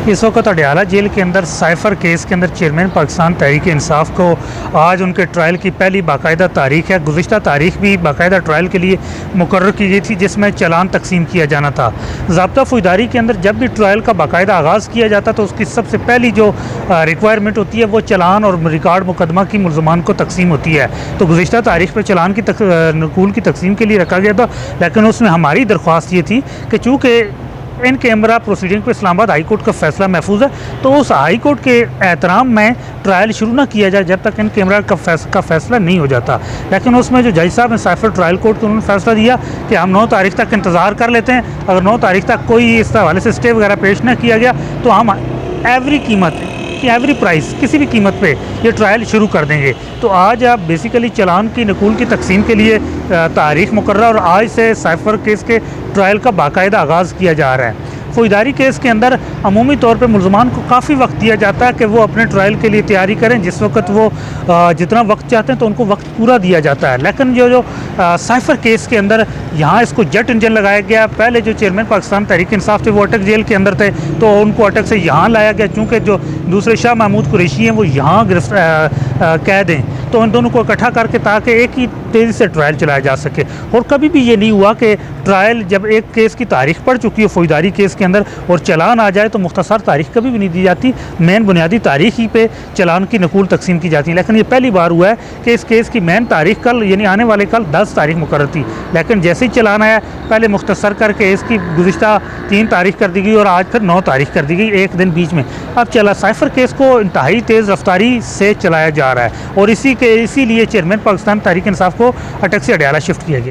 इस वक्त अडयाला जेल के अंदर साइफर केस के अंदर चेयरमैन पाकिस्तान तहरीक इंसाफ को आज उनके ट्रायल की पहली बाकायदा तारीख है। गुज़िश्ता तारीख भी बाकायदा ट्रायल के लिए मुकर्रर की गई थी, जिसमें चालान तकसीम किया जाना था। ज़ाब्ता फौजदारी के अंदर जब भी ट्रायल का बाकायदा आगाज़ किया जाता तो उसकी सबसे पहली जो रिक्वायरमेंट होती है वो चालान और रिकॉर्ड मुकदमा की मुलजमान को तकसीम होती है। तो गुज़िश्ता तारीख पर चालान की नकूल की तकसीम के लिए रखा गया था, लेकिन उसमें हमारी दरख्वास्त ये थी कि चूँकि इन कैमरा प्रोसीडिंग पर इस्लामाबाद हाई कोर्ट का फैसला महफूज है, तो उस हाई कोर्ट के एहतराम में ट्रायल शुरू ना किया जाए जब तक इन कैमरा का फैसला नहीं हो जाता। लेकिन उसमें जो जज साहब ने साइफर ट्रायल कोर्ट को उन्होंने फैसला दिया कि हम 9 तारीख तक इंतज़ार कर लेते हैं। अगर 9 तारीख तक कोई इस हवाले से स्टे वगैरह पेश ना किया गया तो हम एवरी प्राइस किसी भी कीमत पे ये ट्रायल शुरू कर देंगे। तो आज आप बेसिकली चालान की नकूल की तकसीम के लिए तारीख मुकर्रर और आज से साइफर केस के ट्रायल का बाकायदा आगाज़ किया जा रहा है। फौजदारी केस के अंदर अमूमी तौर पे मुलजमान को काफ़ी वक्त दिया जाता है कि वो अपने ट्रायल के लिए तैयारी करें। जिस वक्त वो जितना वक्त चाहते हैं तो उनको वक्त पूरा दिया जाता है। लेकिन जो साइफर केस के अंदर यहाँ इसको जेट इंजन लगाया गया। पहले जो चेयरमैन पाकिस्तान तहरीक इंसाफ थे वो अटक जेल के अंदर थे, तो उनको अटक से यहाँ लाया गया। चूँकि जो दूसरे शाह महमूद कुरैशी हैं वो यहाँ कैद हैं, तो उन दोनों को इकट्ठा करके ताकि एक ही तेज़ी से ट्रायल चलाया जा सके। और कभी भी ये नहीं हुआ कि ट्रायल जब एक केस की तारीख पड़ चुकी है फौजदारी केस के अंदर और चालान आ जाए तो मुख्तसर तारीख कभी भी नहीं दी जाती, मेन बुनियादी तारीख ही पे चालान की नकूल तकसीम की जाती है। लेकिन ये पहली बार हुआ है कि इस केस की मेन तारीख कल यानी आने वाले कल 10 तारीख मुकर्रर थी, लेकिन जैसे ही चालान आया पहले मुख्तसर करके इसकी गुज़िश्ता 3 तारीख कर दी गई और आज फिर 9 तारीख कर दी गई, एक दिन बीच में। अब चला साइफर केस को इंतहाई तेज़ रफ्तारी से चलाया जा रहा है और इसीलिए चेयरमैन पाकिस्तान तहरीक इंसाफ को अटक से अडयाला शिफ्ट किया गया।